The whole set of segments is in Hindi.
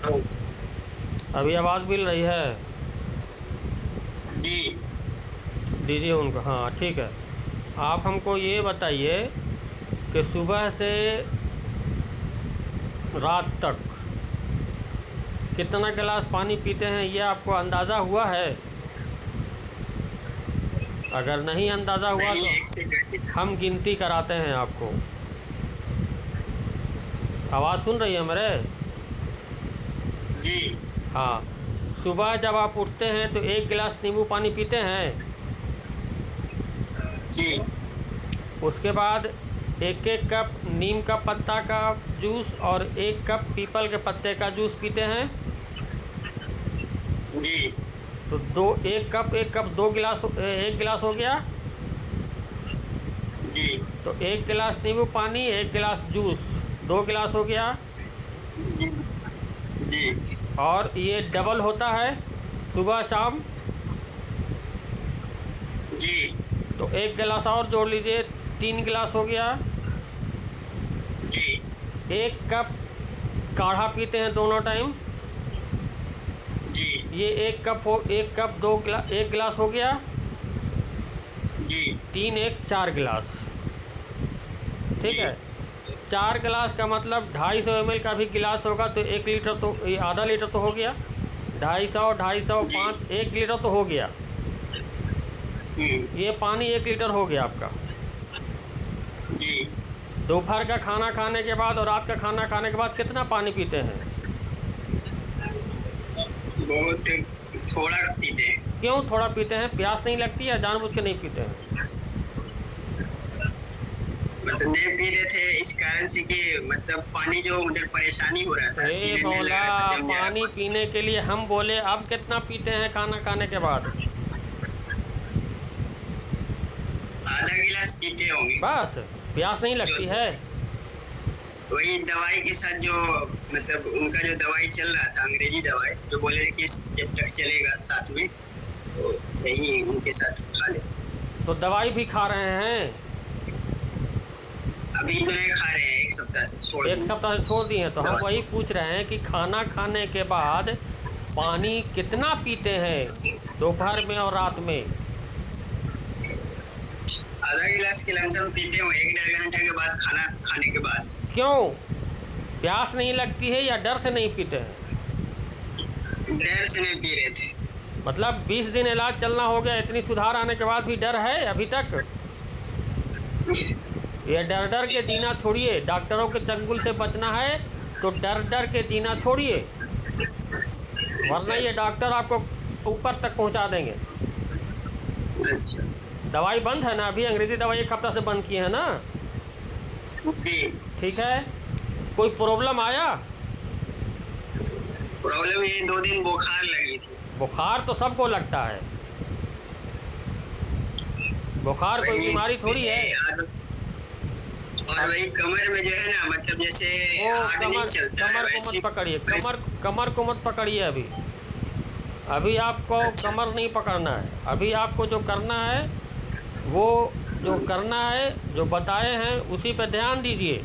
अभी आवाज़ मिल रही है? जी दीजिए उनको। हाँ ठीक है। आप हमको ये बताइए कि सुबह से रात तक कितना गिलास पानी पीते हैं, ये आपको अंदाज़ा हुआ है? अगर नहीं अंदाज़ा हुआ नहीं, तो एक सेकंड। हम गिनती कराते हैं आपको। आवाज़ सुन रही है मेरे? जी हाँ। सुबह जब आप उठते हैं तो 1 गिलास नींबू पानी पीते हैं। जी उसके बाद 1-1 कप नीम का पत्ता का जूस और 1 कप पीपल के पत्ते का जूस पीते हैं। जी तो 1 कप 2 गिलास, 1 गिलास हो गया। जी तो 1 गिलास नींबू पानी, 1 गिलास जूस, 2 गिलास हो गया। जी जी और ये डबल होता है सुबह शाम। जी तो 1 गिलास और जोड़ लीजिए, 3 गिलास हो गया। जी 1 कप काढ़ा पीते हैं दोनों टाइम। जी ये 1 कप 1 गिलास हो गया। जी 3 1 4 गिलास। ठीक जी है। 4 गिलास का मतलब 250 ml का भी गिलास होगा तो 1 लीटर, तो ये आधा लीटर तो हो गया। 250, जी 5, 1 लीटर तो हो गया। हम्म ये पानी 1 लीटर हो गया आपका। जी दोपहर का खाना खाने के बाद और रात का खाना खाने के बाद कितना पानी पीते हैं? बहुत थोड़ा पीते हैं। क्यों थोड़ा पीते हैं? प्यास नहीं लगती या जानबूझ के नहीं पीते हैं? मतलब नहीं पी रहे थे इस कारण से कि मतलब पानी जो उधर परेशानी हो रहा था, हे सीने में लग मौला, रहा था, जम जा रहा पानी था। पीने के लिए हम बोले अब कितना पीते हैं खाना खाने के बाद? आधा गिलास पीते होंगे। बस? प्यास नहीं जो लगती है? वही दवाई के साथ जो मतलब उनका जो दवाई चल रहा था, अंग्रेजी दवाई, जो बोले कि जब तक चलेगा साथ में, तो यही उनके साथ खा लेते। तो दवाई भी खा रहे हैं? अभी तो नहीं खा रहे हैं, एक सप्ताह से छोड़ 1 दिए सप्ताह से छोड़ दिए हैं। तो हम दवा वही से। पूछ रहे हैं कि खाना खाने के बाद पानी कितना पीते हैं दोपहर में और रात में? आधा गिलास के लमसम पीते हो 1 डेढ़ घंटा के बाद, खाना खाने के बाद। क्यों? प्यास नहीं लगती है या डर से नहीं पीते हैं? डर से नहीं पी रहे थे। मतलब 20 दिन इलाज चलना हो गया, इतनी सुधार आने के बाद भी डर है अभी तक? ये डर डर के जीना छोड़िए। डॉक्टरों के चंगुल से बचना है तो डर डर के जीना छोड़िए, वरना अच्छा ये डॉक्टर आपको ऊपर तक पहुंचा देंगे। अच्छा। दवाई बंद है ना अभी? अंग्रेजी दवाई 1 हफ्ता से बंद किए हैं ना? जी। ठीक है। कोई प्रॉब्लम आया? प्रॉब्लम ये 2 दिन बुखार लगी थी। बुखार तो सबको लगता है। बुखार कोई वही बीमारी थोड़ी है। और वही कमर में जो है ना, मतलब जैसे ओ हार्ड नहीं कमर, चलता है कमर को मत वैसे। पकड़िए, कमर को मत पकड़िए अभी। अभी आपको अच्छा कमर नहीं पकड़ना है। अभी आपको जो करना है वो, जो करना है जो बताए हैं उसी पे ध्यान दीजिए।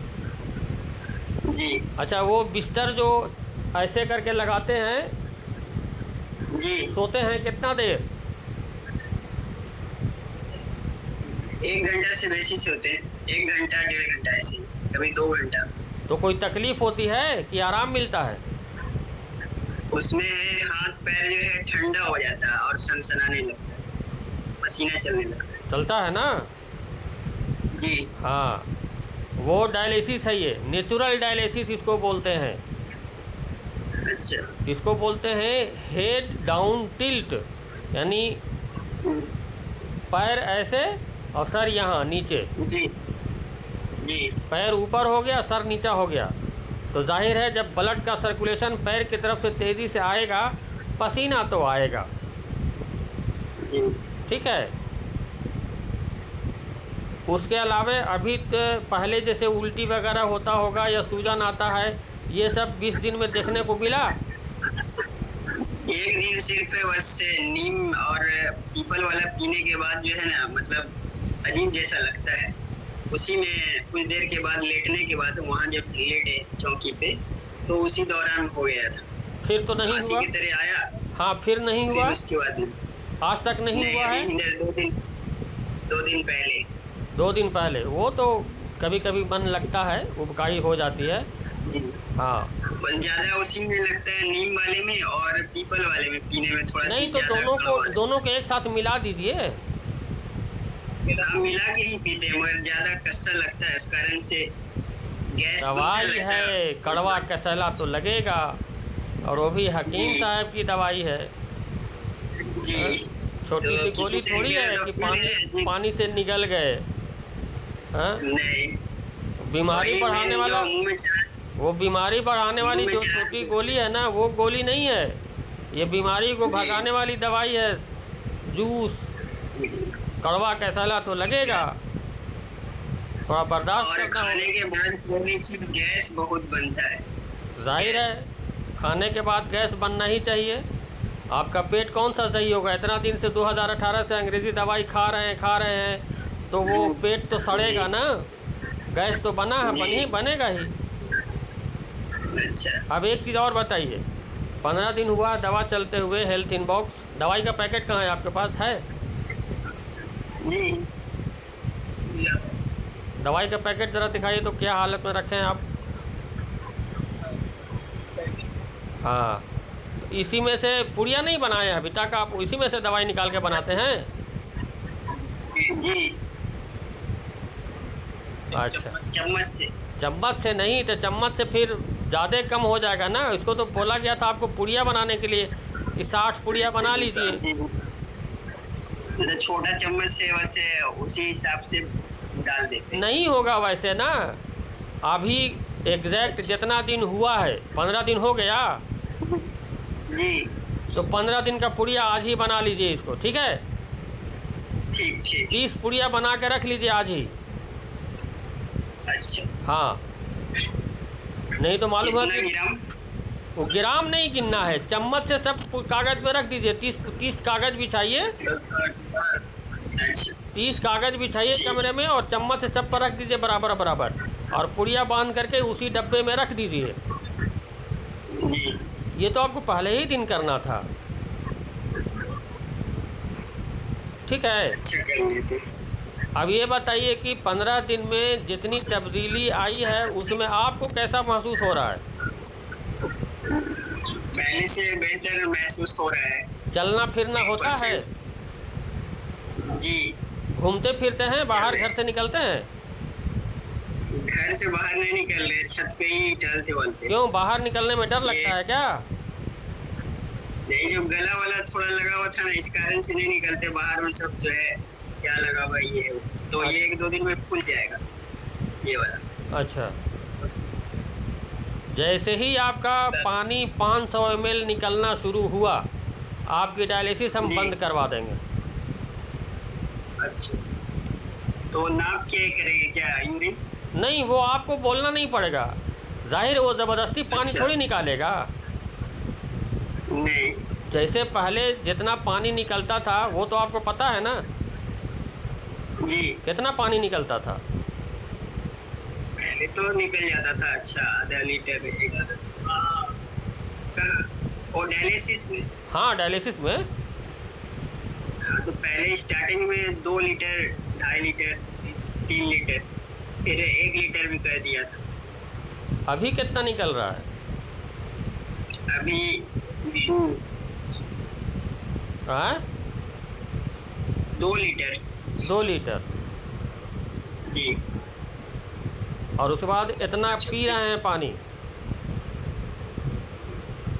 जी अच्छा, वो बिस्तर जो ऐसे करके लगाते हैं, जी। सोते हैं कितना देर? 1 घंटा से बेसी से होते हैं, 1 घंटा 1.5 घंटा ऐसे ही, कभी 2 घंटा। तो कोई तकलीफ होती है कि आराम मिलता है? उसमें हाथ पैर जो है ठंडा हो जाता है और सनसनाने लगता है, पसीना चलने लगता है। चलता है ना? जी हाँ, वो डायलिसिस है, ये नेचुरल डायलिसिस इसको बोलते हैं। अच्छा। इसको बोलते हैं हेड डाउन टिल्ट, यानी पैर ऐसे और सर यहाँ नीचे। जी जी पैर ऊपर हो गया, सर नीचा हो गया। तो जाहिर है जब ब्लड का सर्कुलेशन पैर की तरफ से तेज़ी से आएगा, पसीना तो आएगा। जी ठीक है। उसके अलावा अभी तो पहले जैसे उल्टी वगैरह होता होगा या सूजन आता है, ये सब 20 दिन में देखने को मिला? एक दिन सिर्फ बस नीम और पीपल वाला पीने के बाद जो है ना, मतलब अजीब जैसा लगता है। उसी में कुछ देर के बाद लेटने के बाद, वहां जब लेटे चौकी पे, तो उसी दौरान हो गया था। फिर तो नहीं खांसी हुआ? की तरह आया। हाँ, फिर नहीं फिर हुआ? उसके बाद आज तक नहीं हुआ है? अभी इधर 2 दिन पहले। 2 दिन पहले? वो तो कभी कभी मन लगता है, उबकाई हो जाती है। जी। हाँ। बस ज्यादा उसी में लगता है, नीम वाले में और पीपल वाले में पीने में थोड़ा सी नहीं तो ज्यादा कड़वा लगता दोनों को एक साथ मिला दीजिए। है। हम मिला के ही पीते हैं, मगर ज्यादा कस्सा लगता है, इस कारण से गैस बनने दवाई लगता है, कड़वा कसैला तो लगेगा, और वो भी हकीम जी साहब की दवाई है। जी। हाँ? छोटी तो सी किसी गोली थोड़ी तरह है का कि डॉक्टर है जी। पानी से निगल गए। हाँ? नहीं, बीमारी वही बढ़ाने मेन जो वाला, मुंह में वो बीमारी बढ़ाने मुंह वाली में जो छोटी गोली है ना, वो गोली नहीं है। ये बीमारी को जी। भगाने वाली दवाई है। जूस, कड़वा कसैला तो लगेगा, थोड़ा बर्दाश्त और करना खाने होगा। के बाद थोड़ी सी गैस बहुत बनता है। जाहिर गैस। है, खाने के बाद गैस बनना ही चाहिए। आपका पेट कौन सा सही होगा? इतना दिन से 2018 से अंग्रेज़ी दवाई खा रहे हैं, तो वो पेट तो जी सड़ेगा ना। गैस तो बना है, जी। बनेगा ही। अच्छा अब एक चीज़ और बताइए, 15 दिन हुआ दवा चलते हुए, हेल्थ इनबॉक्स दवाई का पैकेट कहाँ है? आपके पास है? जी। दवाई का पैकेट ज़रा दिखाइए तो, क्या हालत में रखे हैं आप? हाँ, तो इसी में से पुड़िया नहीं बनाए हैं अभी तक आप? इसी में से दवाई निकाल के बनाते हैं? जी। अच्छा, चम्मच से। चम्मच से नहीं तो चम्मच से फिर ज़्यादा कम हो जाएगा ना। इसको तो बोला गया था आपको पुड़िया बनाने के लिए कि 60 पुड़िया बना लीजिए। जी। मतलब छोटा चम्मच से वैसे उसी हिसाब से डाल देते हैं। नहीं होगा वैसे ना। अभी एग्जैक्ट जितना दिन हुआ है, 15 दिन हो गया, जी। तो 15 दिन का पुड़िया आज ही बना लीजिए इसको, ठीक है? ठीक ठीक। 30 पुड़िया बना के रख लीजिए आज ही। अच्छा। हाँ, नहीं तो मालूम है कितना कि ग्राम? वो ग्राम नहीं गिनना है, चम्मच से सब कागज़ में रख दीजिए। 30 कागज़ बिछाइए, 30 कागज़ बिछाइए कमरे में, और चम्मच से सब पर रख दीजिए बराबर बराबर, और पुड़िया बांध करके उसी डब्बे में रख दीजिए। जी। ये तो आपको पहले ही दिन करना था, ठीक है? अच्छा कर लेते। अब ये बताइए कि 15 दिन में जितनी तब्दीली आई है, उसमें आपको कैसा महसूस हो रहा है? पहले से बेहतर महसूस हो रहा है। चलना फिरना होता है? 1%। जी। घूमते फिरते हैं? बाहर घर से निकलते हैं? घर से बाहर नहीं निकल रहे, छत पे ही टहलते वलते। क्यों, बाहर निकलने में डर लगता है क्या? नहीं, जो गला वाला थोड़ा लगा हुआ था ना, इस कारण से नहीं निकलते बाहर में। सब जो है क्या लगा हुआ ये है, तो ये 1-2 दिन में खुल जाएगा ये वाला। अच्छा, जैसे ही आपका पानी 500 ml निकलना शुरू हुआ, आपकी डायलिसिस हम जी। बंद करवा देंगे। अच्छा, तो नाप के करेंगे क्या यूरिन? नहीं, वो आपको बोलना नहीं पड़ेगा। जाहिर है, वो ज़बरदस्ती पानी अच्छा। थोड़ी निकालेगा। नहीं। जैसे पहले जितना पानी निकलता था वो तो आपको पता है ना, जी। कितना पानी निकलता था? पहले तो निकल जाता था, अच्छा आधा लीटर 1 आधा। कहाँ? और डायलिसिस में? हाँ, डायलिसिस में। हाँ, तो पहले स्टार्टिंग में 2 लीटर, 2.5 लीटर, 3 लीटर, फिर 1 लीटर भी कर दिया था। अभी कितना निकल रहा है? अभी 2 हाँ, 2 लीटर। 2 लीटर। जी। और उसके बाद इतना पी रहे हैं पानी?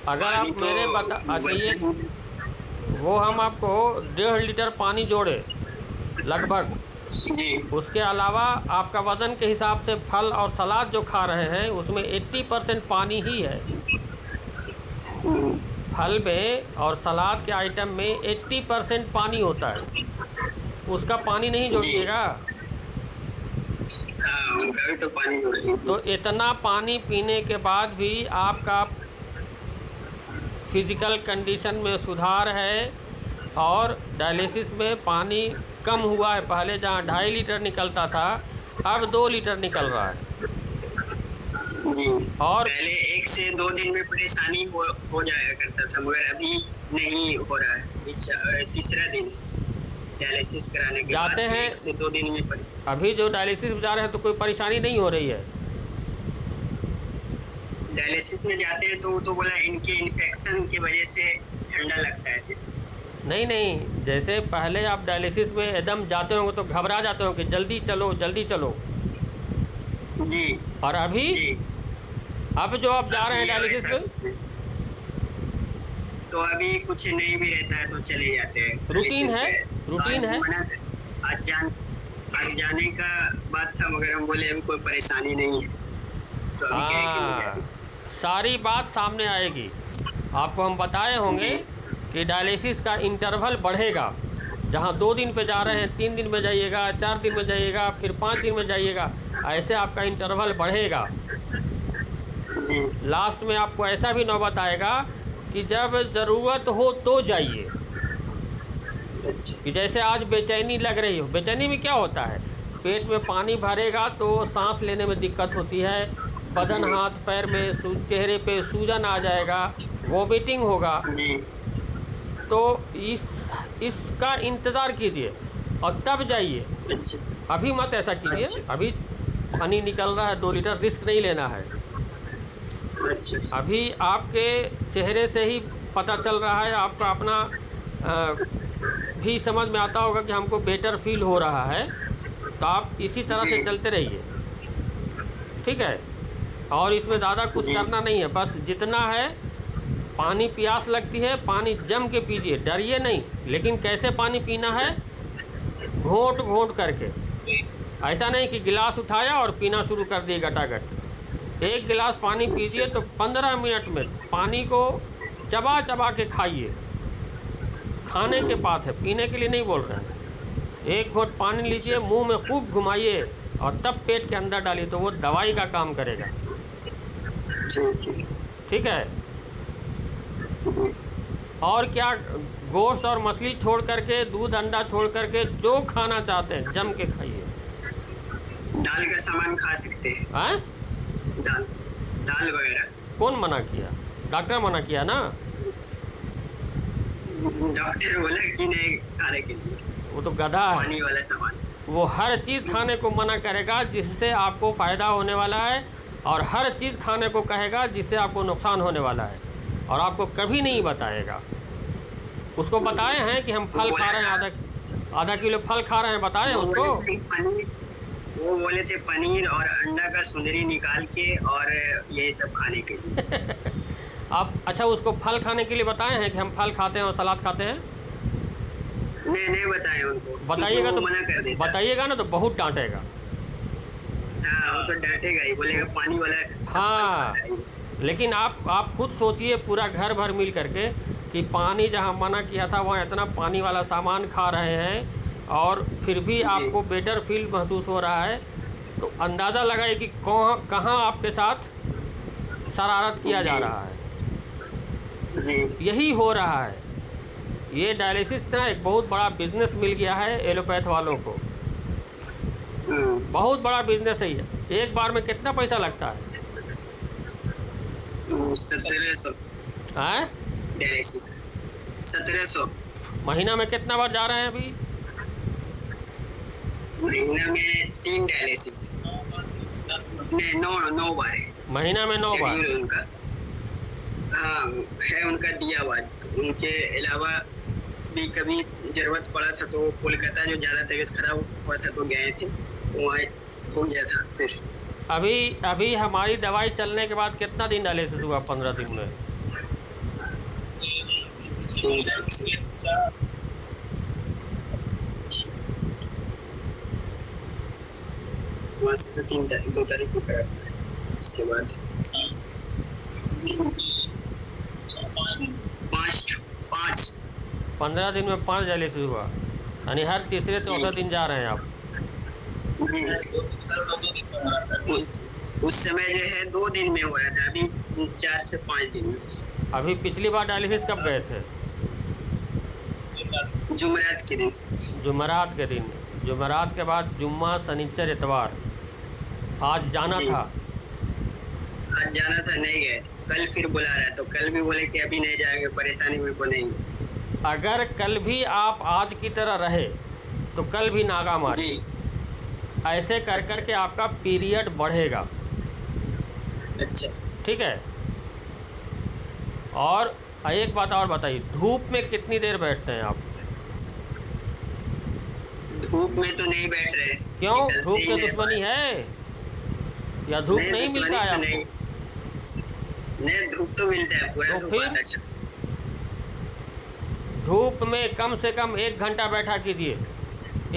अगर आप पानी तो मेरे अच्छा वैसे ये, वो हम आपको 1.5 लीटर पानी जोड़े लगभग, जी। उसके अलावा आपका वज़न के हिसाब से फल और सलाद जो खा रहे हैं उसमें 80% पानी ही है। फल में और सलाद के आइटम में 80% पानी होता है, उसका पानी नहीं जोड़िएगा। हाँ, उनका भी तो पानी हो रही है। तो इतना पानी पीने के बाद भी आपका फिज़िकल कंडीशन में सुधार है, और डायलिसिस में पानी कम हुआ है। पहले जहाँ 2.5 लीटर निकलता था, अब 2 लीटर निकल रहा है। जी। और पहले 1 से 2 दिन में परेशानी हो जाया करता था, मगर अभी नहीं हो रहा है। अभी तीसरा दिन डायलिसिस कराने के जाते बाद हैं 1 से 2 दिन में परेशानी। अभी जो डायलिसिस में जा रहे हैं तो कोई परेशानी नहीं हो रही है? डायलिसिस में जाते हैं तो वो तो बोला इनके इन्फेक्शन की वजह से ठंडा लगता है सिर्फ। नहीं नहीं, जैसे पहले आप डायलिसिस में एकदम जाते होंगे तो घबरा जाते होंगे, जल्दी चलो जल्दी चलो। जी और अभी जी। अब जो आप जा रहे हैं अभी डायलिसिस ऐसा में, कुछ नहीं। तो अभी कुछ नहीं भी रहता है तो चले जाते हैं रूटीन है, डायलिसिस पे। रूटीन है। आज जाने का बात था, मगर हम बोले अभी कोई परेशानी नहीं है, तो अभी क्या है कि नहीं हाँ, जाएंगे। सारी बात सामने आएगी। आपको हम बताए होंगे जी कि डायलिसिस का इंटरवल बढ़ेगा। जहाँ 2 दिन पे जा रहे हैं 3 दिन में जाइएगा, 4 दिन में जाइएगा, फिर 5 दिन में जाइएगा, ऐसे आपका इंटरवल बढ़ेगा। जी। लास्ट में आपको ऐसा भी नौबत आएगा कि जब ज़रूरत हो तो जाइए। अच्छा। कि जैसे आज बेचैनी लग रही हो, बेचैनी में क्या होता है, पेट में पानी भरेगा तो सांस लेने में दिक्कत होती है, बदन जी हाथ पैर में चेहरे पे सूजन आ जाएगा, वोमिटिंग होगा। जी। तो इसका इंतज़ार कीजिए और तब जाइए। अच्छा अभी मत ऐसा कीजिए, अच्छा अभी पानी निकल रहा है 2 लीटर, रिस्क नहीं लेना है। अच्छा। अभी आपके चेहरे से ही पता चल रहा है, आपका अपना भी समझ में आता होगा कि हमको बेटर फील हो रहा है, तो आप इसी तरह से जी चलते रहिए, ठीक है। और इसमें ज़्यादा कुछ जी। करना नहीं है, बस जितना है पानी, प्यास लगती है पानी जम के पीजिए, डरिए नहीं। लेकिन कैसे पानी पीना है, घोंट घोंट करके। ऐसा नहीं कि गिलास उठाया और पीना शुरू कर दिए गटागट। 1 गिलास पानी पीजिए तो 15 मिनट में पानी को चबा चबा के खाइए। खाने के बात है, पीने के लिए नहीं बोल रहे हैं। 1 घोंट पानी लीजिए, मुंह में खूब घुमाइए और तब पेट के अंदर डालिए, तो वो दवाई का काम करेगा, ठीक है। और क्या, गोश्त और मछली छोड़ करके, दूध अंडा छोड़ करके जो खाना चाहते हैं जम के खाइए। दाल का सामान खा सकते हैं। हैं? दाल दाल वगैरह। कौन मना किया? डॉक्टर मना किया ना। डॉक्टर बोला कि नहीं खाने के लिए, वो तो गधा है, पानी वाला सामान। वो हर चीज़ खाने को मना करेगा जिससे आपको फ़ायदा होने वाला है, और हर चीज़ खाने को कहेगा जिससे आपको नुकसान होने वाला है, और आपको कभी नहीं बताएगा। उसको बताए हैं कि हम फल खा रहे हैं, आधा किलो फल खा रहे हैं, बताएं उसको? वो बोले थे पनीर और अंडा का सुंदरी निकाल के और यही सब खाने के लिए। आप अच्छा, उसको फल खाने के लिए बताए हैं कि हम फल खाते हैं और सलाद खाते हैं? नहीं बताए उनको। बताइएगा तो मना कर देता। बताइएगा ना तो बहुत डांटेगा। हाँ, वो तो डांटेगा ही, बोलेगा पानी वाला सब हाँ, फल खाता लेकिन आप खुद सोचिए, पूरा घर भर मिल करके कि पानी जहाँ मना किया था वहाँ इतना पानी वाला सामान खा रहे हैं, और फिर भी आपको बेटर फील महसूस हो रहा है, तो अंदाज़ा लगाइए कि कहाँ आपके साथ शरारत किया जा रहा है। जी। यही हो रहा है। ये डायलिसिस ना एक बहुत बड़ा बिजनेस मिल गया है एलोपैथ वालों को, बहुत बड़ा बिजनेस है ये। एक बार में कितना पैसा लगता है? 1700 हैं? डायलिसिस 1700। महीना में कितना बार जा रहे हैं अभी? महीना में 3 डायलिसिस। नहीं, 9 बार है महीना में 9 बार? शेड्यूल उनका, हाँ है उनका दिया हुआ। तो उनके अलावा भी कभी जरूरत पड़ा था तो कोलकाता जो ज़्यादा तबीयत खराब हुआ था तो गए थे, तो वहाँ हो गया था। फिर अभी हमारी दवाई चलने के बाद कितना दिन डायलिसिस हुआ? 15 दिन में? 3 तारीख से। वहाँ से तो 2 तारीख को करा, उसके बाद 5 15 दिन में 5 डायलिसिस हुआ, यानी हर तीसरे चौथे दिन जा रहे हैं आप? जी। उस समय जो है 2 दिन में हुआ था, अभी 4 से 5 दिन में। अभी पिछली बार डायलिसिस कब गए थे? जुमेरात के दिन। जुमेरात के दिन। जुमेरात के बाद जुम्मा, शनिचर, इतवार, आज जाना था। आज जाना था, नहीं गए। कल फिर बुला रहा है, तो कल भी बोले कि अभी नहीं जाएंगे, परेशानी मेरे को नहीं है। अगर कल भी आप आज की तरह रहे तो कल भी नागा मारिए। जी। ऐसे कर कर के आपका पीरियड बढ़ेगा। अच्छा। ठीक है। और एक बात और बताइए, धूप में कितनी देर बैठते हैं आप? धूप में तो नहीं बैठ रहे, क्यों? निकलते धूप ही से नहीं दुश्मनी बाहर। है या धूप नहीं दुश्मनी मिलता है तो आपको? नहीं, नहीं धूप तो मिलता है, पूरा तो धूप फिर आता है। धूप में कम से कम 1 घंटा बैठा कीजिए।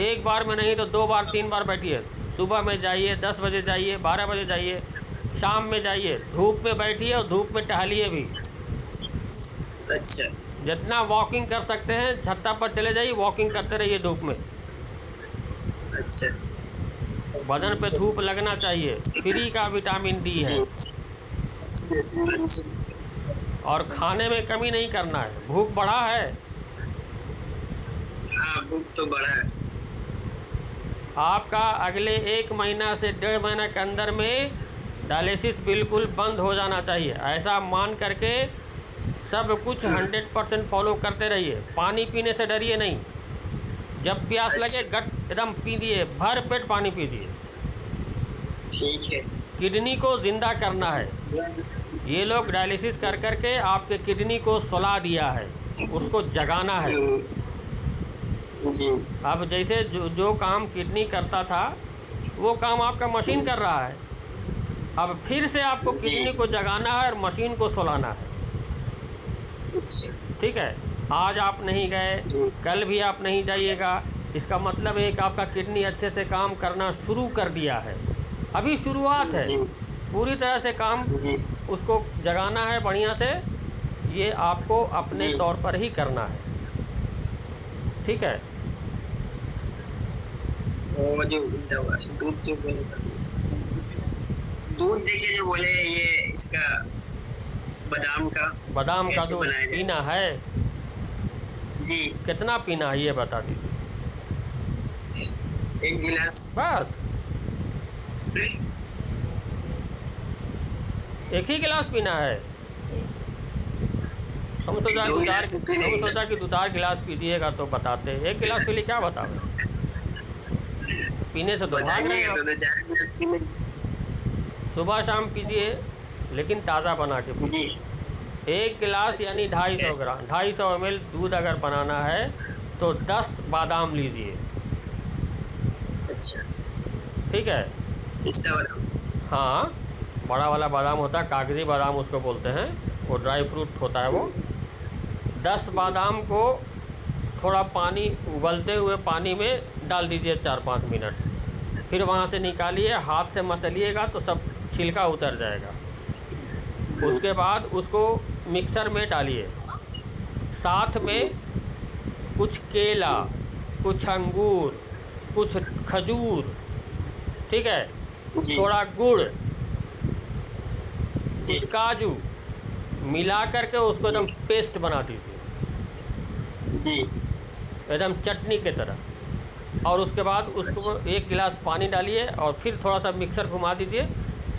एक बार में नहीं तो 2 बार 3 बार बैठिए। सुबह में जाइए, 10 बजे जाइए, 12 बजे जाइए, शाम में जाइए, धूप में बैठिए और धूप में टहलिए भी। अच्छा। जितना वॉकिंग कर सकते हैं छत्ता पर चले जाइए, वॉकिंग करते रहिए धूप में। अच्छा। बदन पे धूप लगना चाहिए, फ्री का विटामिन डी है। और खाने में कमी नहीं करना है। भूख बढ़ा है? हाँ, भूख तो बढ़ा है। आपका अगले 1 महीना से 1.5 महीना के अंदर में डायलिसिस बिल्कुल बंद हो जाना चाहिए। ऐसा मान करके सब कुछ 100% फॉलो करते रहिए। पानी पीने से डरिए नहीं। जब प्यास लगे गट एकदम पीजिए, भर पेट पानी पीजिए। ठीक है। किडनी को जिंदा करना है। ये लोग डायलिसिस कर कर के आपके किडनी को सुला दिया है, उसको जगाना है। जी। अब जैसे जो काम किडनी करता था वो काम आपका मशीन कर रहा है। अब फिर से आपको किडनी को जगाना है और मशीन को सुलाना है। ठीक है। आज आप नहीं गए, कल भी आप नहीं जाइएगा, इसका मतलब है कि आपका किडनी अच्छे से काम करना शुरू कर दिया है। अभी शुरुआत है, पूरी तरह से काम उसको जगाना है बढ़िया से। ये आपको अपने तौर पर ही करना है। ठीक है। वो जो दवा दूध जो बोले, दूध देके जो बोले ये इसका बादाम का दूध पीना है जी। कितना पीना है ये बता दीजिए। 1 गिलास बस। 1 ही गिलास पीना है। हम सोचा कि 2-4 गिलास पीजिएगा तो बताते। 1 गिलास पी लिए क्या बताओ? पीने से तो भाग रहे हैं। सुबह शाम पीजिए, लेकिन ताज़ा बना के पीजिए। 1 गिलास यानी 250 ग्राम, 250 ml दूध अगर बनाना है तो 10 बादाम लीजिए। अच्छा। ठीक है। पिस्ता बादाम? हाँ, बड़ा वाला बादाम होता है, कागजी बादाम उसको बोलते हैं, वो ड्राई फ्रूट होता है वो। 10 बादाम को थोड़ा पानी, उबलते हुए पानी में डाल दीजिए 4-5 मिनट। फिर वहाँ से निकालिए, हाथ से मसलिएगा तो सब छिलका उतर जाएगा। उसके बाद उसको मिक्सर में डालिए। साथ में कुछ केला, कुछ अंगूर, कुछ खजूर, ठीक है, थोड़ा गुड़, कुछ काजू मिला करके उसको एकदम पेस्ट बना दीजिए जी, एकदम चटनी के तरह। और उसके बाद उसको 1 गिलास पानी डालिए और फिर थोड़ा सा मिक्सर घुमा दीजिए,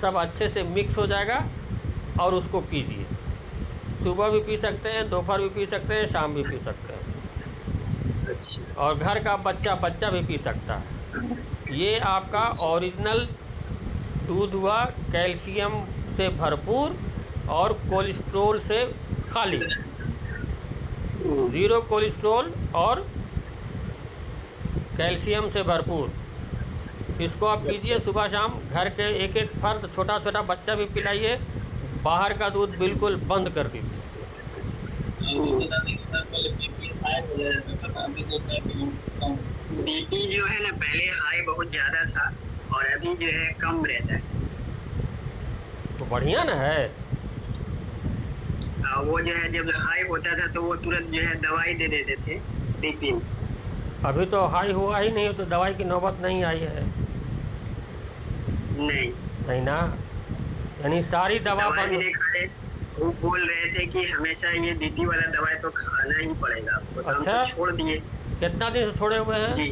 सब अच्छे से मिक्स हो जाएगा और उसको पीजिए। सुबह भी पी सकते हैं, दोपहर भी पी सकते हैं, शाम भी पी सकते हैं। और घर का बच्चा भी पी सकता है। ये आपका ओरिजिनल दूध हुआ, कैल्शियम से भरपूर और कोलेस्ट्रोल से खाली, 0 कोलेस्ट्रोल और कैल्शियम से भरपूर। इसको आप पीजिए सुबह शाम। घर के एक फर्द, छोटा छोटा बच्चा भी पिलाइए। बाहर का दूध बिल्कुल बंद कर दीजिए। बीपी जो है ना, पहले हाई बहुत ज्यादा था और अभी जो है कम रहता है। तो बढ़िया ना है। वो जो है जब हाई होता था तो वो तुरंत जो है दवाई दे देते थे बीपी में। अभी तो हाई हुआ ही नहीं, तो दवाई की नौबत नहीं आई है। नहीं ना, यानी सारी दवा भी नहीं खा रहे। वो बोल रहे थे कि हमेशा ये बीपी वाला दवाई तो खाना ही पड़ेगा आपको। तो अच्छा, हम तो छोड़ दिए। कितना दिन से छोड़े हुए हैं? जी,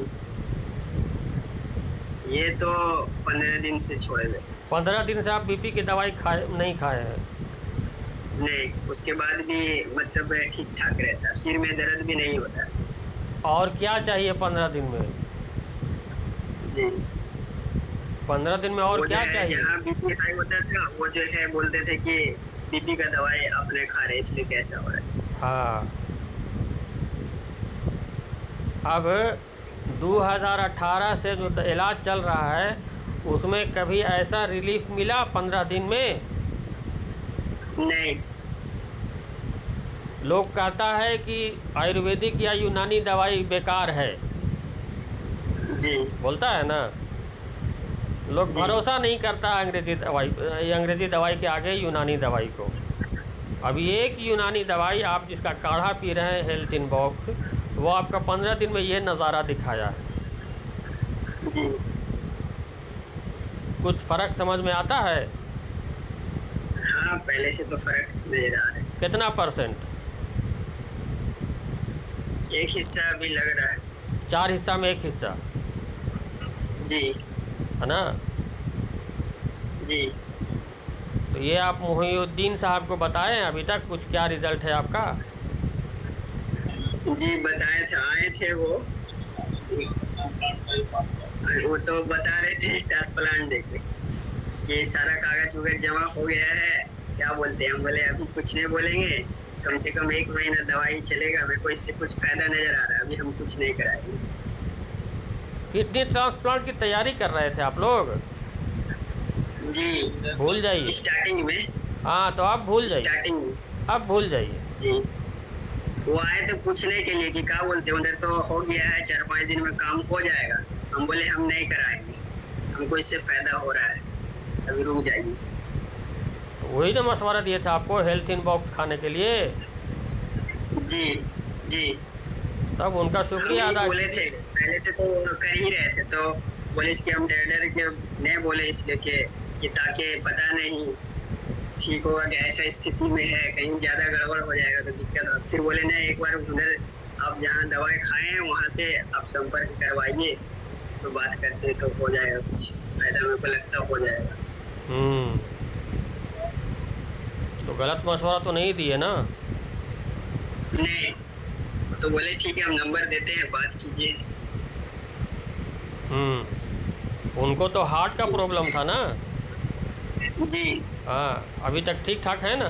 ये तो 15 दिन से छोड़े हुए। 15 दिन से आप बीपी की दवाई नहीं खाए हैं? नहीं, उसके बाद भी मतलब ठीक ठाक रहता है, सिर में दर्द भी नहीं होता। और क्या चाहिए 15 दिन में? जी। 15 दिन में और वो जो क्या है चाहिए? जहाँ बीपी हाई होता था, वो जो है बोलते थे कि बीपी का दवाई अपने खा रहे इसलिए कैसा हो रहा है। हाँ। अब 2018 से जो इलाज चल रहा है उसमें कभी ऐसा रिलीफ मिला 15 दिन में? नहीं। लोग कहता है कि आयुर्वेदिक या यूनानी दवाई बेकार है, जी। बोलता है ना। लोग जी। भरोसा नहीं करता अंग्रेजी दवाई के आगे यूनानी दवाई को। अभी एक यूनानी दवाई आप जिसका काढ़ा पी रहे हैं हेल्थ इन बॉक्स, वो आपका 15 दिन में ये नज़ारा दिखाया है। जी। कुछ फ़र्क समझ में आता है? हाँ, पहले से तो फर्क नजर आ रहा है। कितना %? एक हिस्सा अभी लग रहा है। 4 हिस्सा में 1 हिस्सा, जी। है ना। जी। तो ये आप मोहिउद्दीन साहब को बताएं अभी तक कुछ क्या रिज़ल्ट है आपका? जी बताए थे, आए थे वो तो बता रहे थे ट्रांसप्लांट देके कि सारा कागज वगैरह जमा हो गया है, क्या बोलते हैं। हम बोले अभी कुछ नहीं बोलेंगे, कम से कम 1 महीना दवाई चलेगा, मेरे को इससे कुछ फायदा नजर आ रहा है, अभी हम कुछ नहीं कराएंगे। किडनी ट्रांसप्लांट की तैयारी कर रहे थे आप लोग? जी। भूल जाइए। स्टार्टिंग में। हाँ, तो अब भूल जाइए, स्टार्टिंग में। अब भूल जाइए। जी। वो आए थे पूछने के लिए कि क्या बोलते हैं, उधर तो हो गया है 4-5 दिन में काम हो जाएगा। हम बोले हम नहीं कराएंगे, हमको इससे फायदा हो रहा है, अभी रुक जाइए। वही ना मशवरा दिए थे आपको हेल्थ इन बॉक्स खाने के लिए। जी। जी। तब उनका हम शुक्रिया यही अदा। बोले थे, पहले से तो कर ही रहे थे, तो बोले इसके हम डर के नहीं बोले, इसलिए कि ताकि पता नहीं ठीक होगा कि ऐसा स्थिति में है, कहीं ज्यादा गड़बड़ हो जाएगा तो दिक्कत हो। फिर बोले नहीं, एक बार उधर आप जहाँ दवाई खाए हैं वहां से आप संपर्क करवाइए, तो बात करते तो हो जाएगा, कुछ फायदा मेरे को लगता हो जाएगा। तो गलत मशवरा तो नहीं दिए ना? नहीं, तो बोले ठीक है हम नंबर देते हैं, बात कीजिए। उनको तो हार्ट का प्रॉब्लम था ना? जी। हाँ, अभी तक ठीक ठाक है ना?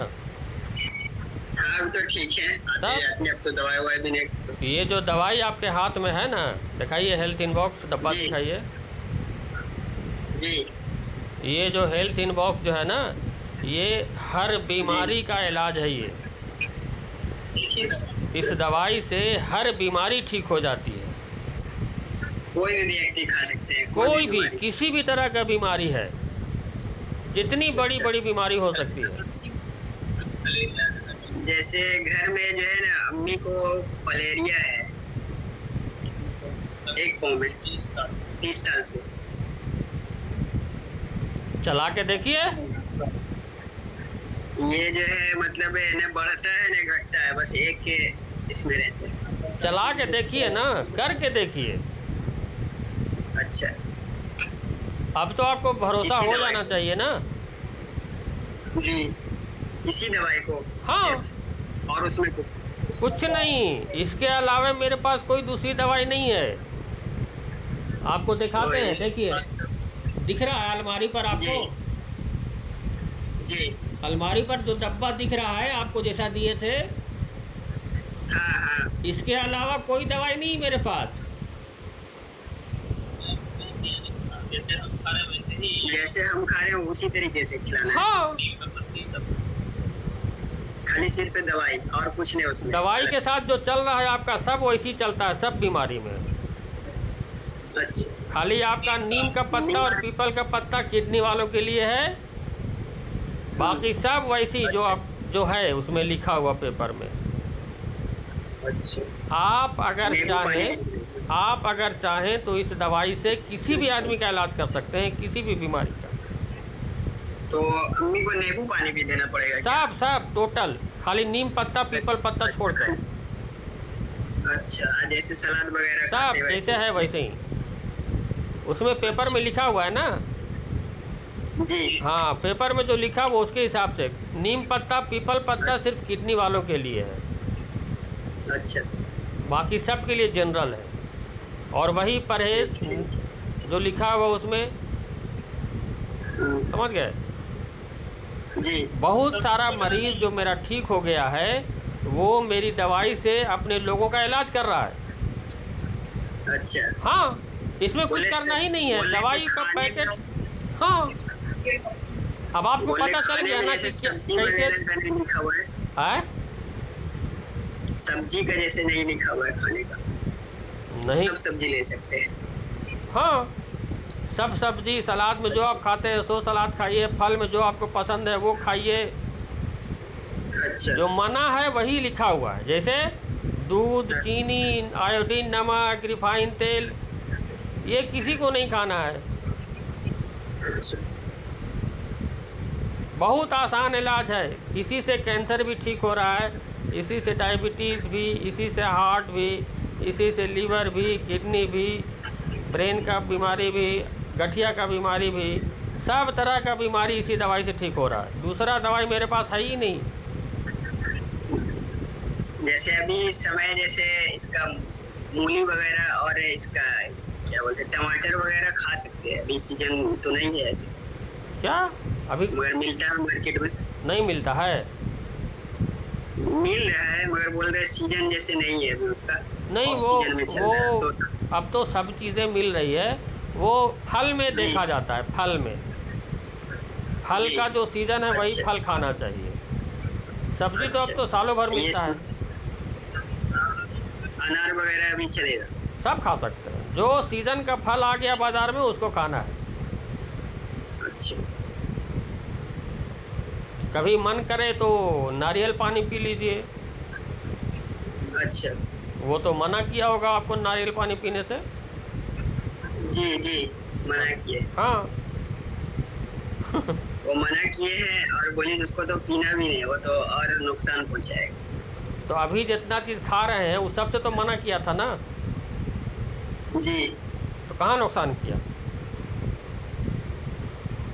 हाँ, अब तो ठीक है, आते जाते अब तो दवाई ववाई भी नहीं। ये जो दवाई आपके हाथ में है ना, दिखाइए हेल्थ इन बॉक्स डब्बा दिखाइए। जी। ये जो हेल्थ इन बॉक्स जो है ना, ये हर बीमारी का इलाज है। ये इस दवाई से हर बीमारी ठीक हो जाती है। कोई भी व्यक्ति खा सकते हैं, कोई भी किसी भी तरह का बीमारी है, जितनी बड़ी बड़ी बीमारी हो सकती है। जैसे घर में जो है ना, अम्मी को फलेरिया है, एक पाँव में 30 साल से। चला के देखिए। ये जो है मतलब न बढ़ता है न घटता है, बस एक के इसमें रहते हैं। चला के देखिए ना, करके देखिए। अच्छा। अब तो आपको भरोसा हो जाना चाहिए ना। जी। इसी दवाई को? हाँ। और उसमें कुछ नहीं, इसके अलावा मेरे पास कोई दूसरी दवाई नहीं है। आपको दिखाते हैं, देखिए दिख रहा है अलमारी पर आपको? जी। अलमारी पर जो डब्बा दिख रहा है आपको जैसा दिए थे। हाँ हाँ। इसके अलावा कोई दवाई नहीं मेरे पास। जैसे हम खा रहे हैं वैसे ही, जैसे हम खा रहे हैं उसी तरीके से खिलाना है। हाँ। खाली सिर पे दवाई और कुछ नहीं उसमें? दवाई के साथ जो चल रहा है आपका सब वैसी चलता है, सब बीमारी में। अच्छा। खाली आपका नीम का पत्ता और पीपल का पत्ता किडनी वालों के लिए है, बाकी सब वैसी जो आप जो है उसमें लिखा हुआ पेपर में। अच्छा। आप अगर चाहें तो इस दवाई से किसी भी आदमी का इलाज कर सकते हैं, किसी भी बीमारी का। तो अम्मी को नींबू पानी भी देना पड़ेगा? सब टोटल, खाली नीम पत्ता पीपल पत्ता छोड़कर। अच्छा, जैसे सलाद वगैरह सब जैसे है वैसे ही। उसमें पेपर में लिखा हुआ है ना। जी। हाँ, पेपर में जो लिखा वो उसके हिसाब से। नीम पत्ता, पीपल पत्ता सिर्फ किडनी वालों के लिए है, अच्छा। बाकी सब के लिए जनरल है। और वही परहेज ठीक। जो लिखा हुआ उसमें, हम्म, समझ गए। जी। बहुत सारा मरीज जो मेरा ठीक हो गया है वो मेरी दवाई से अपने लोगों का इलाज कर रहा है। अच्छा। हाँ, इसमें कुछ बोले करना ही नहीं है, बोले कि दवाई का खाने पैकेट। में, हाँ, अब आपको बोले पता चल खाने गया में ना जैसे कि सब्जी कैसे वगैरह का नहीं लिखा हुआ है। है। सब्जी का जैसे नहीं लिखा हुआ है खाने का, नहीं, सब सब्जी ले सकते हैं। हाँ, सब सब्जी, सलाद में जो आप अच्छा। खाते हैं सो सलाद खाइए, फल में जो आपको पसंद है वो खाइए। अच्छा। जो मना है वही लिखा हुआ है, जैसे दूध, अच्छा। चीनी, आयोडीन, नमक, रिफाइन तेल, ये किसी को नहीं खाना है। अच्छा। बहुत आसान इलाज है, इसी से कैंसर भी ठीक हो रहा है, इसी से डायबिटीज़ भी, इसी से हार्ट भी, इसी से लीवर भी, किडनी भी, ब्रेन का बीमारी भी, गठिया का बीमारी भी, सब तरह का बीमारी इसी दवाई से ठीक हो रहा है। दूसरा दवाई मेरे पास है ही नहीं। जैसे अभी समय जैसे इसका मूली वगैरह और इसका क्या बोलते हैं टमाटर वगैरह खा सकते हैं, अभी सीजन तो नहीं है ऐसे, क्या अभी मगर मिलता है मार्केट में। नहीं मिलता है? मिल रहा है मगर बोल रहे सीजन जैसे नहीं है अभी उसका, नहीं, ऑफ वो सीजन में चल वो रहा है तो। अब तो सब चीज़ें मिल रही है, वो फल में जी। देखा जाता है, फल में। फल जी। का जो सीज़न है वही अच्छा। फल खाना चाहिए। सब्जी तो अब अच्छा। तो सालों भर ये मिलता है, अनार वगैरह भी चलेगा? सब खा सकते हैं। जो सीज़न का फल आ गया बाज़ार में उसको खाना है। अच्छा। कभी मन करे तो नारियल पानी पी लीजिए, अच्छा। वो तो मना किया होगा आपको नारियल पानी पीने से। जी। जी। मना किए। हाँ। वो मना किए हैं और बोली उसको तो पीना भी नहीं, वो तो और नुकसान पहुंचाएगा। तो अभी जितना चीज़ खा रहे हैं उस सब से तो मना किया था ना, जी। तो कहाँ नुकसान किया?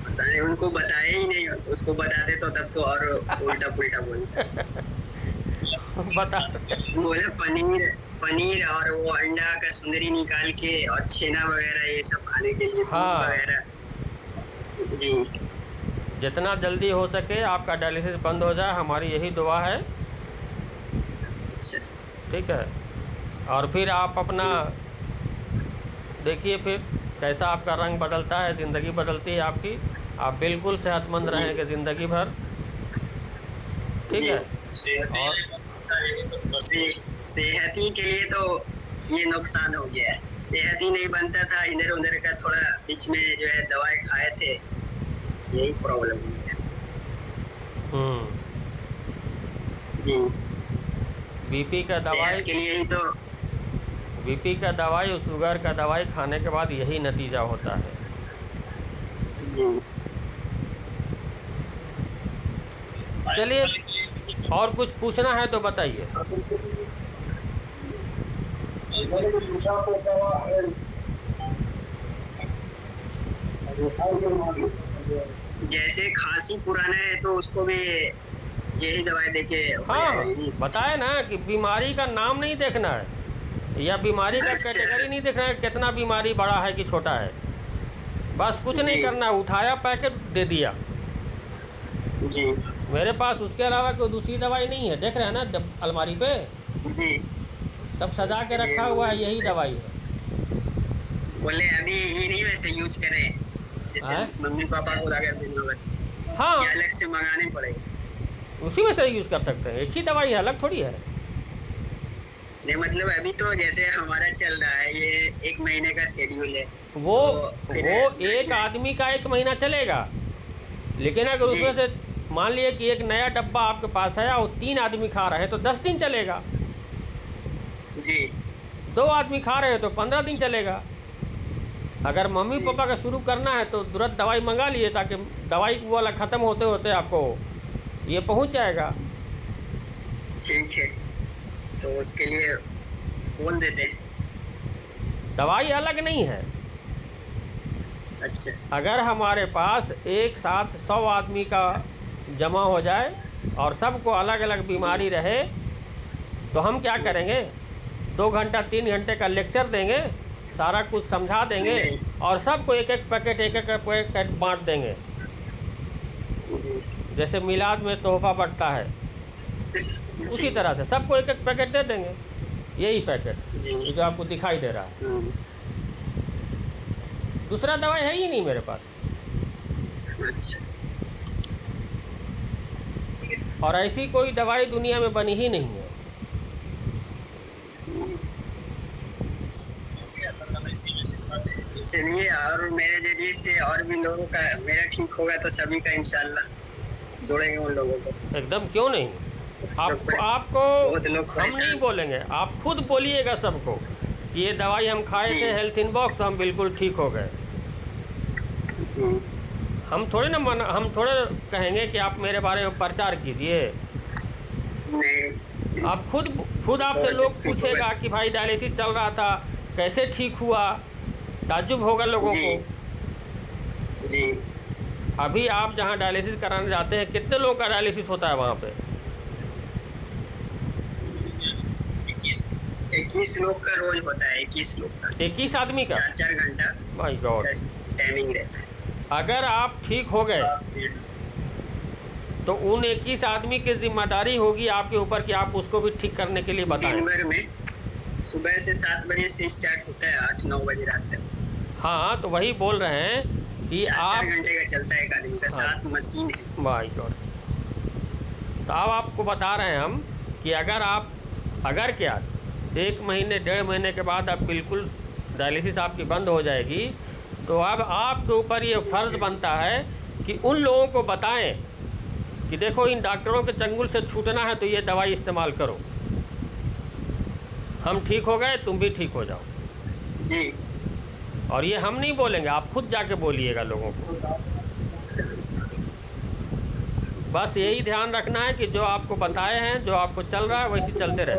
पता नहीं, उनको बताया ही नहीं, उसको बताते तो तब तो और उल्टा पुल्टा बोलता। बता। बोले पनीर, पनीर और वो अंडा का सुंदरी निकाल के और छेना वगैरह ये सब खाने के लिए, दूध हाँ, वगैरह। जी। जितना जल्दी हो सके आपका डायलिसिस बंद हो जाए, हमारी यही दुआ है। अच्छा। ठीक है, और फिर आप अपना जी। देखिए फिर कैसा आपका रंग बदलता है, ज़िंदगी बदलती है आपकी। आप बिल्कुल सेहतमंद जी। रहेंगे ज़िंदगी भर। ठीक जी। है। और सेहत ही के लिए तो ये नुकसान हो गया है। सेहत ही नहीं बनता था, इधर उधर का थोड़ा बीच में जो है दवाई खाए थे, यही प्रॉब्लम हो गया। जी। बीपी का दवाई, सेहत के लिए ही तो। बीपी का दवाई और शुगर का दवाई खाने के बाद यही नतीजा होता है। जी। चलिए, और कुछ पूछना है तो बताइए। जैसे खांसी पुराना है तो उसको भी यही दवाई देके हो जाएगा, हाँ, यही सब। बताए ना कि बीमारी का नाम नहीं देखना है, या बीमारी का अच्छा। कैटेगरी नहीं देखना है, कितना बीमारी बड़ा है कि छोटा है। बस कुछ नहीं जी। करना है, उठाया पैकेट दे दिया। जी। मेरे पास उसके अलावा कोई दूसरी दवाई नहीं है, देख रहे हैं ना अलमारी पे जी। सब सजा के इसके लिए रखा हुआ है, यही दवाई है। बोले अभी ये नहीं वैसे यूज करें, जैसे हैं? मम्मी पापा को अगर देना होगा तो हाँ, ये अलग से मंगाने पड़ेगा। उसी में से यूज़ कर सकते हैं, एक ही दवाई है, अलग थोड़ी है। नहीं मतलब अभी तो जैसे हमारा चल रहा है ये 1 महीने का शेड्यूल है, वो तो फिर वो एक आदमी का 1 महीना चलेगा, लेकिन अगर जी। उसमें से मान लिए कि एक नया डब्बा आपके पास है और 3 आदमी खा रहे हैं तो 10 दिन चलेगा। जी। 2 आदमी खा रहे हैं तो 15 दिन चलेगा। अगर मम्मी जी। पापा का शुरू करना है तो तुरंत दवाई मंगा लिए, ताकि दवाई वो वाला ख़त्म होते होते आपको ये पहुंच जाएगा। ठीक है, तो उसके लिए बोल देते हैं। दवाई अलग नहीं है, अच्छा। अगर हमारे पास एक साथ 100 आदमी का जमा हो जाए और सबको अलग अलग बीमारी रहे तो हम क्या करेंगे? 2 घंटा 3 घंटे का लेक्चर देंगे, सारा कुछ समझा देंगे नहीं। और सबको एक एक पैकेट बांट देंगे, जी जैसे मिलाद में तोहफा बंटता है जी उसी तरह से सबको एक एक पैकेट दे देंगे। यही पैकेट जी। ये जो आपको दिखाई दे रहा है, दूसरा दवाई है ही नहीं मेरे पास। अच्छा। और ऐसी कोई दवाई दुनिया में बनी ही नहीं है। चलिए, और मेरे जरिए से और भी लोगों का मेरा ठीक होगा तो सभी का इंशाल्लाह जोड़ेंगे उन लोगों को। एकदम, क्यों नहीं। आपको बहुत लोग हम परेशान। नहीं बोलेंगे, आप खुद बोलिएगा सबको कि ये दवाई हम खाए जी। थे हेल्थ इनबॉक्स तो हम बिल्कुल ठीक हो गए। हम थोड़े कहेंगे कि आप मेरे बारे में प्रचार कीजिए। नहीं। आप खुद आपसे लोग पूछेगा कि भाई डायलिसिस चल रहा था कैसे ठीक हुआ, ताज्जुब होगा लोगों जी। को। जी। अभी आप जहाँ डायलिसिस कराने जाते हैं कितने लोगों का डायलिसिस होता है वहाँ पे? 21 लोग का रोज होता है। 21 लोग का, 21 आदमी का 4-4 घंटा माय गॉड टाइमिंग रहता है। अगर आप ठीक हो गए तो उन 21 आदमी की जिम्मेदारी होगी आपके ऊपर कि आप उसको भी ठीक करने के लिए बताएं। दिन भर में सुबह से 7 बजे से स्टार्ट होता है, 8-9 बजे रात तक। हाँ, तो वही बोल रहे हैं कि 4-4 घंटे का चलता है एक आदमी का। हाँ। 7 मशीन है। My God. तो अब आपको बता रहे हैं हम कि अगर क्या 1 महीने 1.5 महीने के बाद अब बिल्कुल डायलिसिस आपकी बंद हो जाएगी तो अब आपके ऊपर ये फ़र्ज़ बनता है कि उन लोगों को बताएं कि देखो इन डॉक्टरों के चंगुल से छूटना है तो ये दवाई इस्तेमाल करो, हम ठीक हो गए तुम भी ठीक हो जाओ। जी। और ये हम नहीं बोलेंगे, आप खुद जाके बोलिएगा लोगों को। बस यही ध्यान रखना है कि जो आपको बताए हैं, जो आपको चल रहा है वैसे चलते रहे।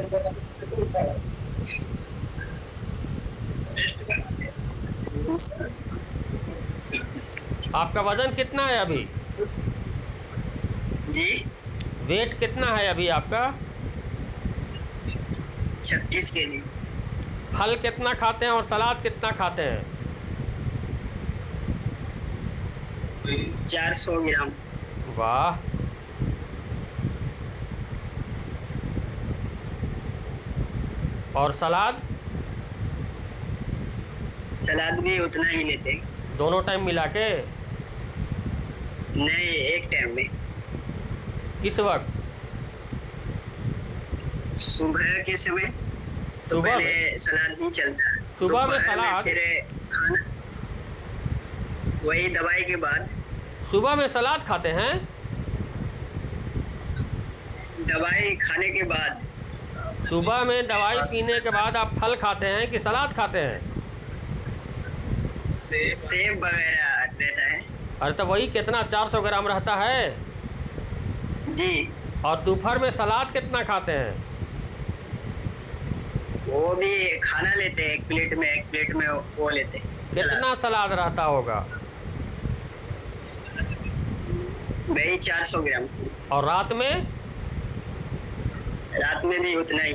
आपका वजन कितना है अभी? जी। वेट कितना है अभी आपका? 36 के जी। फल कितना खाते हैं और सलाद कितना खाते हैं? 400 ग्राम। वाह। और सलाद? सलाद भी उतना ही लेते हैं। दोनों टाइम मिला के? नहीं, एक टाइम में। किस वक्त? सुबह के समय तो सुबह पहले सलाद ही चलता है। सुबह में सलाद? फिर खाना, वही दवाई के बाद। सुबह में सलाद खाते हैं? दवाई खाने के बाद। सुबह में दवाई पीने के बाद आप फल खाते हैं कि सलाद खाते हैं? सेब वगैरह रहता है। अरे तो वही कितना 400 ग्राम रहता है। जी। और दोपहर में सलाद कितना खाते हैं? वो भी खाना लेते हैं, एक प्लेट में वो लेते हैं। कितना सलाद रहता होगा? वही 400 ग्राम। और रात में? रात में भी उतना ही।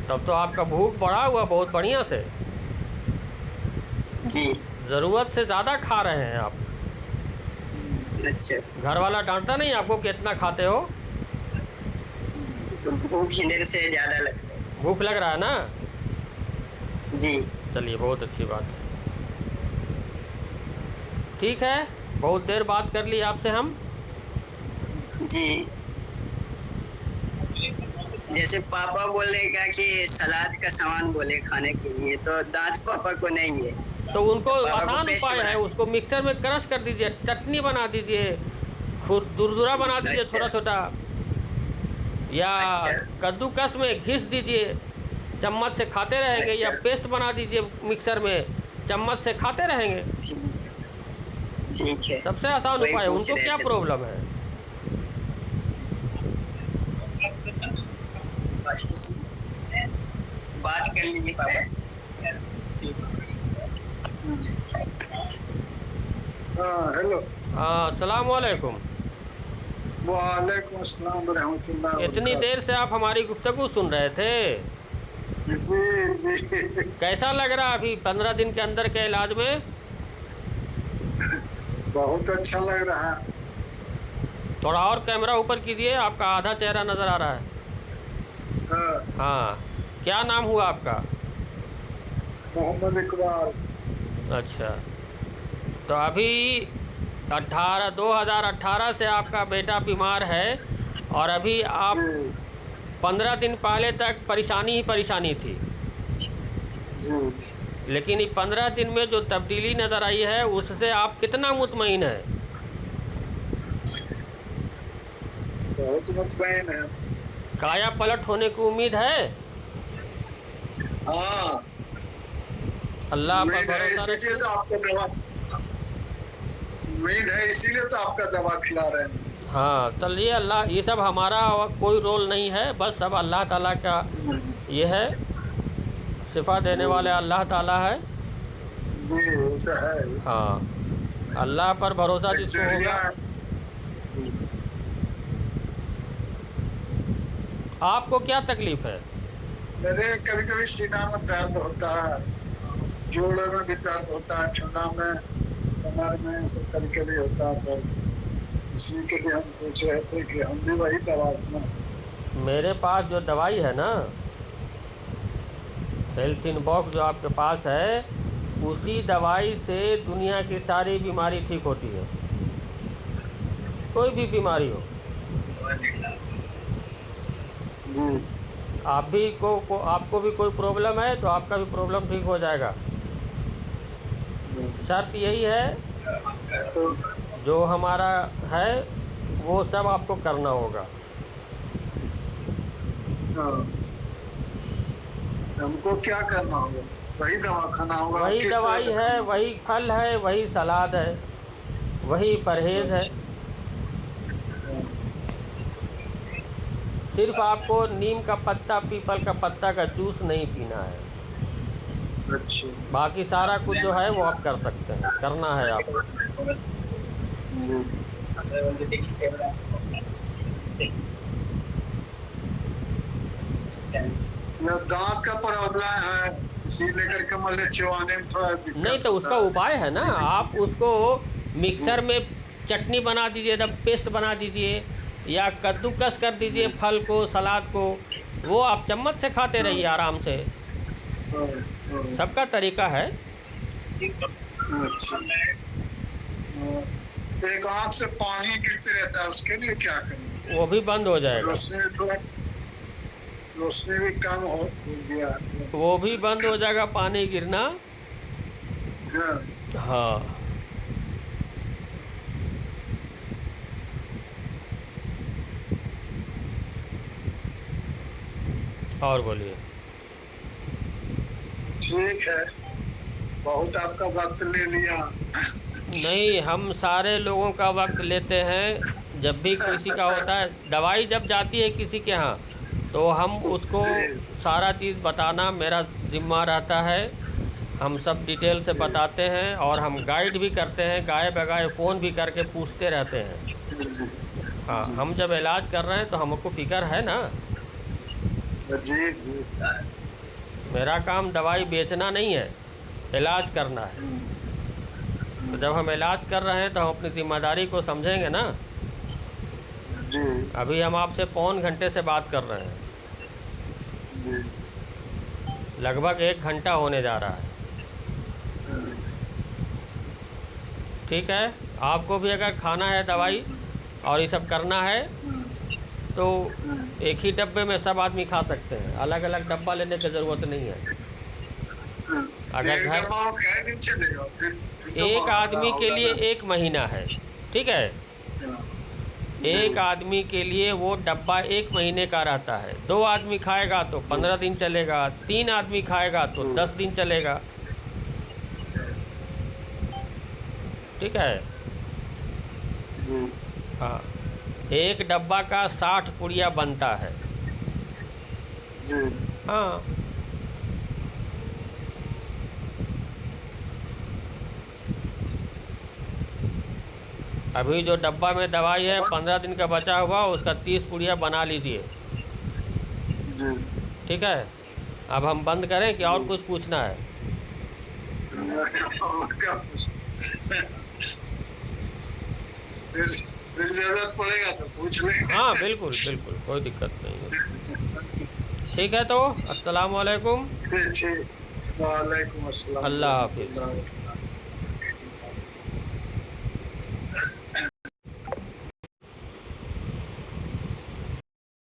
तब तो आपका भूख बढ़ा हुआ बहुत बढ़िया से। जी। ज़रूरत से ज़्यादा खा रहे हैं आप। अच्छा। घर वाला डांटता नहीं आपको कि इतना खाते हो? तो भूख देर से ज़्यादा लगता है। भूख लग रहा है ना? जी। चलिए, बहुत अच्छी बात है। ठीक है, बहुत देर बात कर ली आपसे हम। जी। जैसे पापा बोलने का कि सलाद का सामान बोले खाने के लिए, तो दांत पापा को नहीं है। तो उनको आसान पेस्ट उपाय है, उसको मिक्सर में क्रश कर दीजिए, चटनी बना दीजिए, दुरदुरा बना दीजिए छोटा छोटा, या कद्दूकस में घिस दीजिए, चम्मच से खाते रहेंगे। या पेस्ट बना दीजिए मिक्सर में, चम्मच से खाते रहेंगे। ठीक है, सबसे आसान उपाय है। उनको क्या प्रॉब्लम है? बात कर लीजिए पापा से। हाँ हेलो। हाँ, अस्सलाम वालेकुम। वालेकुम अस्सलाम रहमतुल्लाह इतनी देर से आप हमारी गुफ्तगू सुन रहे थे। जी जी। कैसा लग रहा अभी 15 दिन के अंदर के इलाज में? बहुत अच्छा लग रहा है। थोड़ा और कैमरा ऊपर कीजिए, आपका आधा चेहरा नज़र आ रहा है। हाँ, हाँ, क्या नाम हुआ आपका? मोहम्मद इकबाल। अच्छा, तो अभी 2018 से आपका बेटा बीमार है और अभी आप जी 15 दिन पहले तक परेशानी ही परेशानी थी, जी। लेकिन ये 15 दिन में जो तब्दीली नज़र आई है उससे आप कितना मुतमईन हैं? बहुत मुतमईन है। काया पलट होने की उम्मीद है? हाँ अल्लाह पर उम्मीद है, भरोसा इसीलिए रखिए। तो आपको दवा, उम्मीद है इसीलिए तो आपका दवा खिला रहे हैं। हाँ, चलिए, अल्लाह, ये सब हमारा कोई रोल नहीं है, बस सब अल्लाह ताला का ये है, शिफा देने वाले अल्लाह ताला है। जी वो तो है। हाँ, अल्लाह पर भरोसा जिसको होगा। बैक्टीरिया। आपको क्या तकलीफ है? मेरे कभी कभी सीना में दर्द होता है, जोड़ों में भी दर्द होता है, ठंडा में, कमर में, सब कभी कभी होता है दर्द। इसी के लिए हम पूछ रहे थे कि हम भी वही दवा अपना। मेरे पास जो दवाई है ना, हेल्थ इन बॉक्स जो आपके पास है, उसी दवाई से दुनिया की सारी बीमारी ठीक होती है, कोई भी बीमारी हो। जी आप भी आपको भी कोई प्रॉब्लम है तो आपका भी प्रॉब्लम ठीक हो जाएगा। शर्त यही है, तो जो हमारा है वो सब आपको करना होगा। हाँ, हमको क्या करना होगा? वही दवा खाना होगा? वही किस तरह दवाई से है, खाना होगा? वही फल है, वही सलाद है, वही परहेज़ है। अच्छा, हाँ, सिर्फ आपको नीम का पत्ता, पीपल का पत्ता का जूस नहीं पीना है, अच्छा। बाकी सारा कुछ जो है वो आप कर सकते हैं, करना है आपको। यह दांत का प्रॉब्लम है, इसी लेकर के मतलब चबाने में थोड़ा नहीं दिक्कत तो होता उसका है। उपाय है ना, आप उसको मिक्सर में चटनी बना दीजिए, एकदम पेस्ट बना दीजिए, या कद्दूकस कर दीजिए फल को, सलाद को, वो आप चम्मच से खाते रहिए आराम से। हाँ, हाँ, सबका तरीका है। अच्छा। हाँ, एक आंख से पानी गिरते रहता है, उसके लिए क्या करें? वो भी बंद हो जाएगा। रोशनी भी कम हो गया है। वो भी बंद हो जाएगा, पानी गिरना। हाँ, हाँ, और बोलिए। ठीक है, बहुत आपका वक्त ले लिया। नहीं, हम सारे लोगों का वक्त लेते हैं, जब भी किसी का होता है, दवाई जब जाती है किसी के यहाँ तो हम उसको जी सारा चीज़ बताना मेरा जिम्मा रहता है। हम सब डिटेल से जी बताते हैं और हम गाइड भी करते हैं, गाए बगाए फ़ोन भी करके पूछते रहते हैं। जी हाँ, जी हम जब इलाज कर रहे हैं तो हमको फ़िक्र है ना। जी जी। मेरा काम दवाई बेचना नहीं है, इलाज करना है। तो जब हम इलाज कर रहे हैं तो हम अपनी ज़िम्मेदारी को समझेंगे ना। जी अभी हम आपसे पौन घंटे से बात कर रहे हैं, जी। लगभग 1 घंटा होने जा रहा है। ठीक है, आपको भी अगर खाना है दवाई और ये सब करना है तो एक ही डब्बे में सब आदमी खा सकते हैं, अलग अलग डब्बा लेने की ज़रूरत नहीं है। अगर घर कै दिन चलेगा? फिर तो एक महंगा आदमी के होगा लिए ना। 1 महीना है, ठीक है। जी एक आदमी के लिए वो डब्बा 1 महीने का रहता है। 2 आदमी खाएगा तो 15 दिन चलेगा, 3 आदमी खाएगा तो 10 दिन चलेगा, ठीक है। जी हाँ, एक डब्बा का 60 पुड़िया बनता है। जी। हाँ, अभी जो डब्बा में दवाई है 15 दिन का बचा हुआ, उसका 30 पुड़िया बना लीजिए। जी। ठीक है, अब हम बंद करें कि और कुछ पूछना है? और क्या पूछ, फिर जरूरत पड़ेगा तो पूछ लेंगे। हाँ बिल्कुल बिल्कुल, कोई दिक्कत नहीं है। ठीक है, तो अस्सलाम वालेकुम। ठीक। वालेकुम अस्सलाम। अल्लाह हाफिज़। अल्लाह।